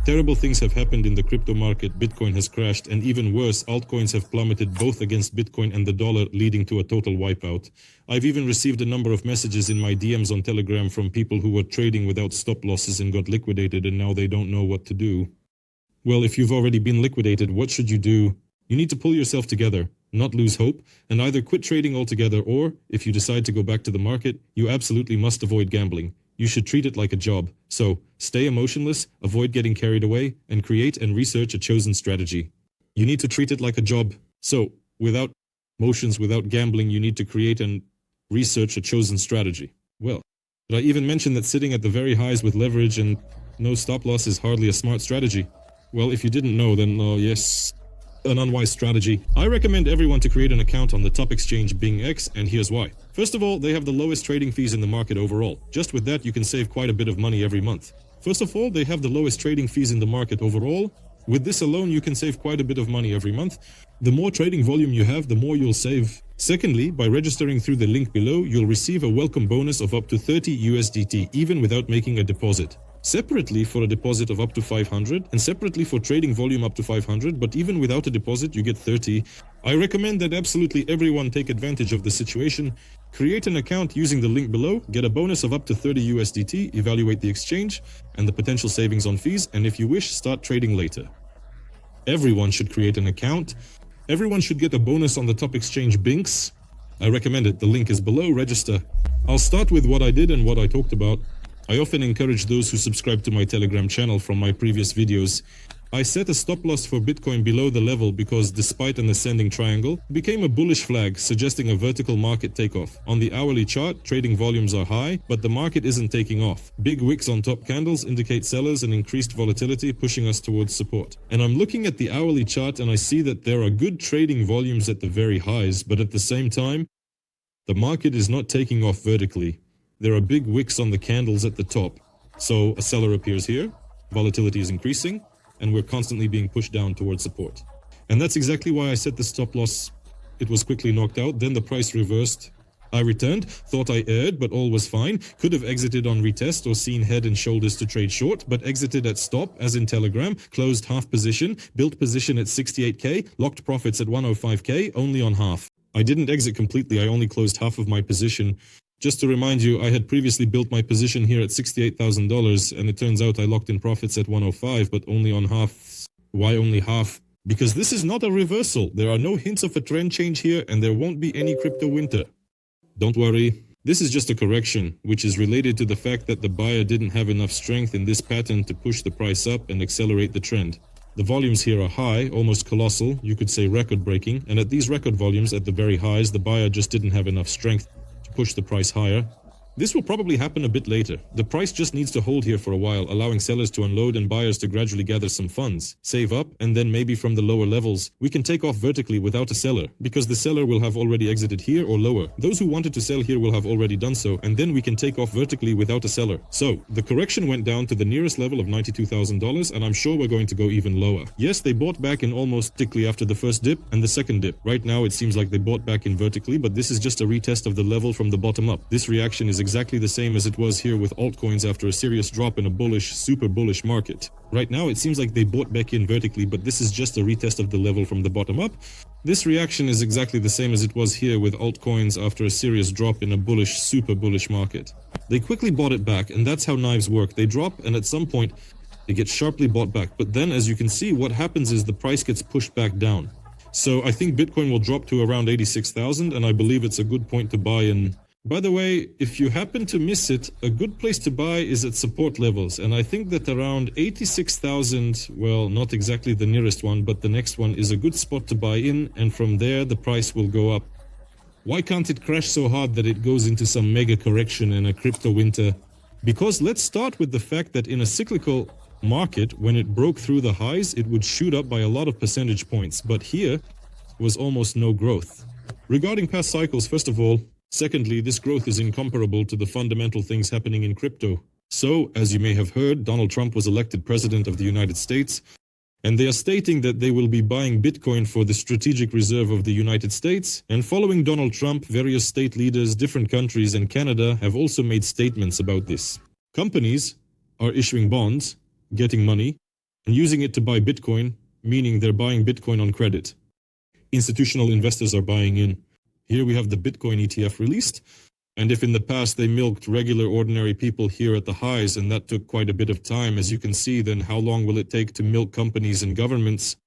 Terrible things have happened in the crypto market, Bitcoin has crashed, and even worse, altcoins have plummeted both against Bitcoin and the dollar, leading to a total wipeout. I've even received a number of messages in my DMs on Telegram from people who were trading without stop losses and got liquidated, and now they don't know what to do. Well, if you've already been liquidated, what should you do? You need to pull yourself together, not lose hope, and either quit trading altogether or, if you decide to go back to the market, you absolutely must avoid gambling. You should treat it like a job. So, stay emotionless, avoid getting carried away, and create and research a chosen strategy. You need to treat it like a job. So, without emotions, without gambling, you need to create and research a chosen strategy. Well, did I even mention that sitting at the very highs with leverage and no stop loss is hardly a smart strategy? Well, if you didn't know, then yes, an unwise strategy. I recommend everyone to create an account on the top exchange BingX, and here's why. First of all, they have the lowest trading fees in the market overall. Just with that, you can save quite a bit of money every month. First of all, they have the lowest trading fees in the market overall. With this alone, you can save quite a bit of money every month. The more trading volume you have, the more you'll save. Secondly, by registering through the link below, you'll receive a welcome bonus of up to 30 USDT, even without making a deposit. Separately for a deposit of up to 500, and separately for trading volume up to 500, but even without a deposit you get 30. I recommend that absolutely everyone take advantage of the situation. Create an account using the link below, get a bonus of up to 30 USDT, evaluate the exchange and the potential savings on fees, and if you wish, start trading later. Everyone should create an account. Everyone should get a bonus on the top exchange BingX. I recommend it, the link is below, register. I'll start with what I did and what I talked about. I often encourage those who subscribe to my Telegram channel from my previous videos. I set a stop loss for Bitcoin below the level because, despite an ascending triangle, it became a bullish flag suggesting a vertical market takeoff. On the hourly chart, trading volumes are high, but the market isn't taking off. Big wicks on top candles indicate sellers and increased volatility pushing us towards support. And I'm looking at the hourly chart and I see that there are good trading volumes at the very highs, but at the same time, the market is not taking off vertically. There are big wicks on the candles at the top. So a seller appears here, volatility is increasing, and we're constantly being pushed down towards support. And that's exactly why I set the stop loss. It was quickly knocked out, then the price reversed. I returned, thought I erred, but all was fine. Could have exited on retest or seen head and shoulders to trade short, but exited at stop, as in Telegram, closed half position, built position at 68k, locked profits at 105k, only on half. I didn't exit completely, I only closed half of my position. Just to remind you, I had previously built my position here at $68,000, and it turns out I locked in profits at 105, but only on half. Why only half? Because this is not a reversal. There are no hints of a trend change here, and there won't be any crypto winter. Don't worry. This is just a correction, which is related to the fact that the buyer didn't have enough strength in this pattern to push the price up and accelerate the trend. The volumes here are high, almost colossal, you could say record-breaking, and at these record volumes at the very highs, the buyer just didn't have enough strength to push the price higher. This will probably happen a bit later. The price just needs to hold here for a while, allowing sellers to unload and buyers to gradually gather some funds, save up, and then maybe from the lower levels, we can take off vertically without a seller, because the seller will have already exited here or lower. Those who wanted to sell here will have already done so, and then we can take off vertically without a seller. So, the correction went down to the nearest level of $92,000, and I'm sure we're going to go even lower. Yes, they bought back in almost thickly after the first dip and the second dip. Right now, it seems like they bought back in vertically, but this is just a retest of the level from the bottom up. This reaction is exactly the same as it was here with altcoins after a serious drop in a bullish, super bullish market. Right now it seems like they bought back in vertically, but this is just a retest of the level from the bottom up. This reaction is exactly the same as it was here with altcoins after a serious drop in a bullish, super bullish market. They quickly bought it back, and that's how knives work. They drop and at some point they get sharply bought back, but then as you can see, what happens is the price gets pushed back down. So I think Bitcoin will drop to around 86,000, and I believe it's a good point to buy in. By the way, if you happen to miss it, a good place to buy is at support levels, and I think that around 86,000, well, not exactly the nearest one, but the next one is a good spot to buy in, and from there the price will go up. Why can't it crash so hard that it goes into some mega correction and a crypto winter? Because let's start with the fact that in a cyclical market, when it broke through the highs, it would shoot up by a lot of percentage points, but here was almost no growth. Regarding past cycles, first of all, secondly, this growth is incomparable to the fundamental things happening in crypto. So, as you may have heard, Donald Trump was elected president of the United States, and they are stating that they will be buying Bitcoin for the strategic reserve of the United States. And following Donald Trump, various state leaders, different countries, and Canada have also made statements about this. Companies are issuing bonds, getting money, and using it to buy Bitcoin, meaning they're buying Bitcoin on credit. Institutional investors are buying in. Here we have the Bitcoin ETF released, and if in the past they milked regular ordinary people here at the highs, and that took quite a bit of time, as you can see, then how long will it take to milk companies and governments?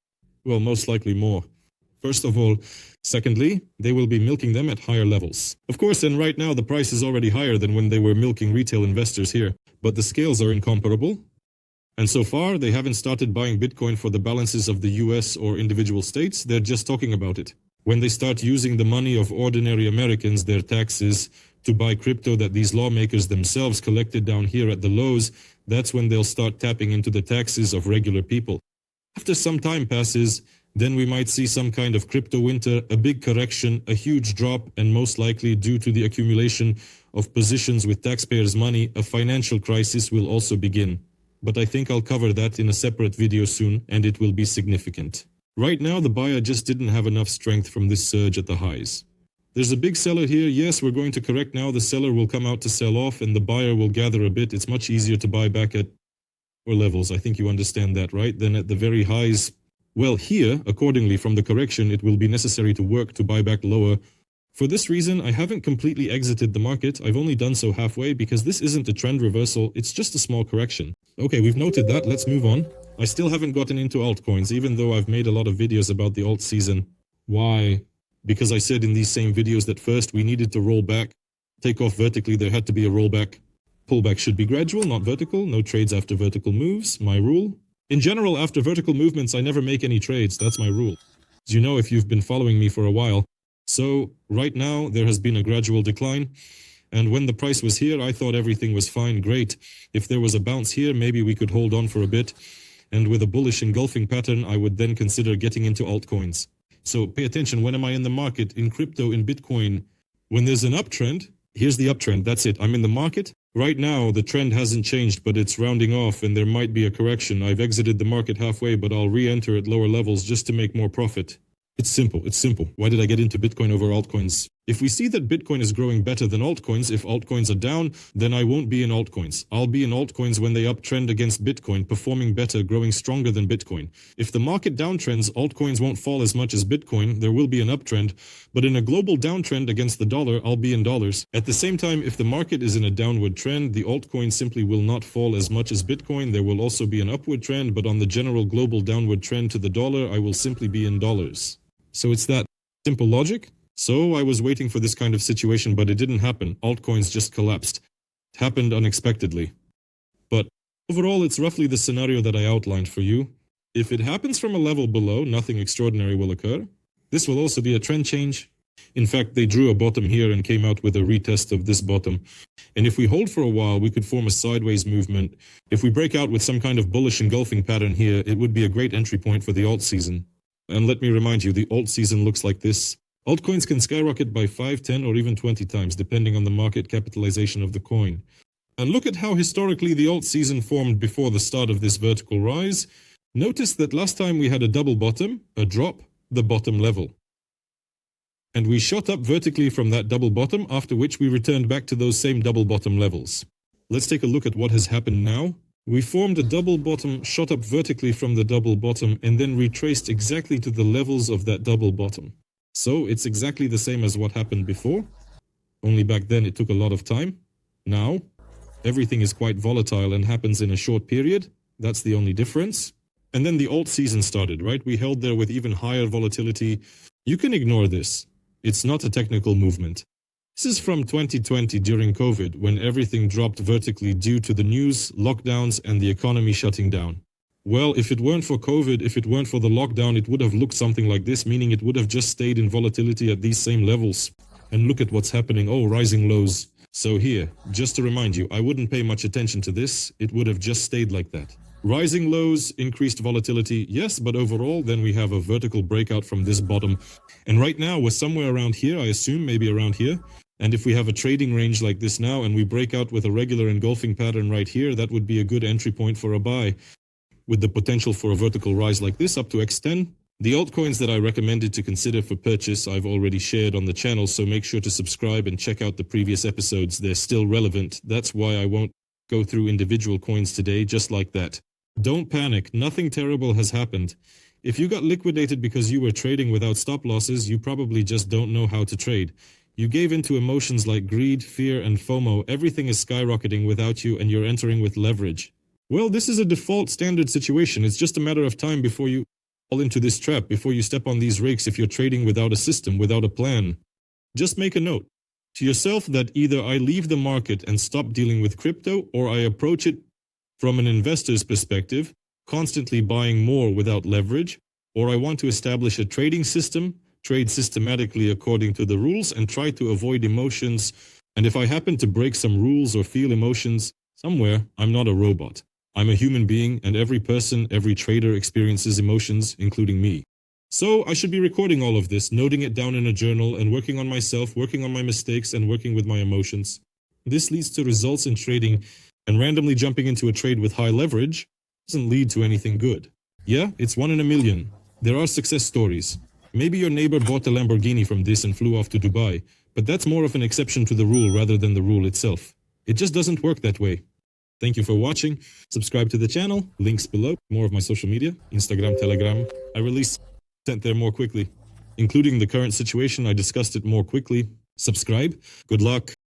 Well, most likely more. First of all. Secondly, they will be milking them at higher levels. Of course, and right now the price is already higher than when they were milking retail investors here, but the scales are incomparable. And so far, they haven't started buying Bitcoin for the balances of the US or individual states, they're just talking about it. When they start using the money of ordinary Americans, their taxes, to buy crypto that these lawmakers themselves collected down here at the lows, that's when they'll start tapping into the taxes of regular people. After some time passes, then we might see some kind of crypto winter, a big correction, a huge drop, and most likely due to the accumulation of positions with taxpayers' money, a financial crisis will also begin. But I think I'll cover that in a separate video soon, and it will be significant. Right now, the buyer just didn't have enough strength from this surge at the highs. There's a big seller here. Yes, we're going to correct now. The seller will come out to sell off, and the buyer will gather a bit. It's much easier to buy back at lower levels. I think you understand that, right? Than at the very highs. Well, here, accordingly, from the correction, it will be necessary to work to buy back lower. For this reason, I haven't completely exited the market. I've only done so halfway because this isn't a trend reversal, it's just a small correction. Okay, we've noted that, let's move on. I still haven't gotten into altcoins, even though I've made a lot of videos about the alt season. Why? Because I said in these same videos that first we needed to roll back, take off vertically, there had to be a rollback. Pullback should be gradual, not vertical, no trades after vertical moves, my rule. In general, after vertical movements, I never make any trades. That's my rule. As you know, if you've been following me for a while. So, right now, there has been a gradual decline. And when the price was here, I thought everything was fine, great. If there was a bounce here, maybe we could hold on for a bit. And with a bullish engulfing pattern, I would then consider getting into altcoins. So, pay attention. When am I in the market? In crypto, in Bitcoin. When there's an uptrend, here's the uptrend. That's it. I'm in the market. Right now, the trend hasn't changed, but it's rounding off and there might be a correction. I've exited the market halfway, but I'll re-enter at lower levels just to make more profit. It's simple. It's simple. Why did I get into Bitcoin over altcoins? If we see that Bitcoin is growing better than altcoins, if altcoins are down, then I won't be in altcoins. I'll be in altcoins when they uptrend against Bitcoin, performing better, growing stronger than Bitcoin. If the market downtrends, altcoins won't fall as much as Bitcoin, there will be an uptrend. But in a global downtrend against the dollar, I'll be in dollars. At the same time, if the market is in a downward trend, the altcoin simply will not fall as much as Bitcoin. There will also be an upward trend, but on the general global downward trend to the dollar, I will simply be in dollars. So it's that simple logic. So I was waiting for this kind of situation, but it didn't happen. Altcoins just collapsed. It happened unexpectedly. But overall, it's roughly the scenario that I outlined for you. If it happens from a level below, nothing extraordinary will occur. This will also be a trend change. In fact, they drew a bottom here and came out with a retest of this bottom. And if we hold for a while, we could form a sideways movement. If we break out with some kind of bullish engulfing pattern here, it would be a great entry point for the alt season. And let me remind you, the alt season looks like this. Altcoins can skyrocket by 5, 10, or even 20 times, depending on the market capitalization of the coin. And look at how historically the alt season formed before the start of this vertical rise. Notice that last time we had a double bottom, a drop, the bottom level. And we shot up vertically from that double bottom, after which we returned back to those same double bottom levels. Let's take a look at what has happened now. We formed a double bottom, shot up vertically from the double bottom, and then retraced exactly to the levels of that double bottom. So it's exactly the same as what happened before, only back then it took a lot of time. Now, everything is quite volatile and happens in a short period. That's the only difference. And then the alt season started, right? We held there with even higher volatility. You can ignore this. It's not a technical movement. This is from 2020 during COVID, when everything dropped vertically due to the news, lockdowns, and the economy shutting down. Well, if it weren't for COVID, if it weren't for the lockdown, it would have looked something like this, meaning it would have just stayed in volatility at these same levels. And look at what's happening. Oh, rising lows. So here, just to remind you, I wouldn't pay much attention to this. It would have just stayed like that. Rising lows, increased volatility, yes, but overall, then we have a vertical breakout from this bottom. And right now, we're somewhere around here, I assume, maybe around here. And if we have a trading range like this now, and we break out with a regular engulfing pattern right here, that would be a good entry point for a buy, with the potential for a vertical rise like this up to X10. The altcoins that I recommended to consider for purchase, I've already shared on the channel, so make sure to subscribe and check out the previous episodes. They're still relevant. That's why I won't go through individual coins today, just like that. Don't panic, nothing terrible has happened. If you got liquidated because you were trading without stop losses, you probably just don't know how to trade. You gave into emotions like greed, fear, and FOMO. Everything is skyrocketing without you and you're entering with leverage. Well, this is a default standard situation. It's just a matter of time before you fall into this trap, before you step on these rakes if you're trading without a system, without a plan. Just make a note to yourself that either I leave the market and stop dealing with crypto, or I approach it from an investor's perspective, constantly buying more without leverage, or I want to establish a trading system, trade systematically according to the rules, and try to avoid emotions. And if I happen to break some rules or feel emotions somewhere, I'm not a robot. I'm a human being, and every person, every trader experiences emotions, including me. So I should be recording all of this, noting it down in a journal, and working on myself, working on my mistakes, and working with my emotions. This leads to results in trading, and randomly jumping into a trade with high leverage doesn't lead to anything good. Yeah, it's 1 in a million. There are success stories. Maybe your neighbor bought a Lamborghini from this and flew off to Dubai, but that's more of an exception to the rule rather than the rule itself. It just doesn't work that way. Thank you for watching. Subscribe to the channel, links below, more of my social media, Instagram, Telegram. I release content there more quickly. Including the current situation, I discussed it more quickly. Subscribe. Good luck.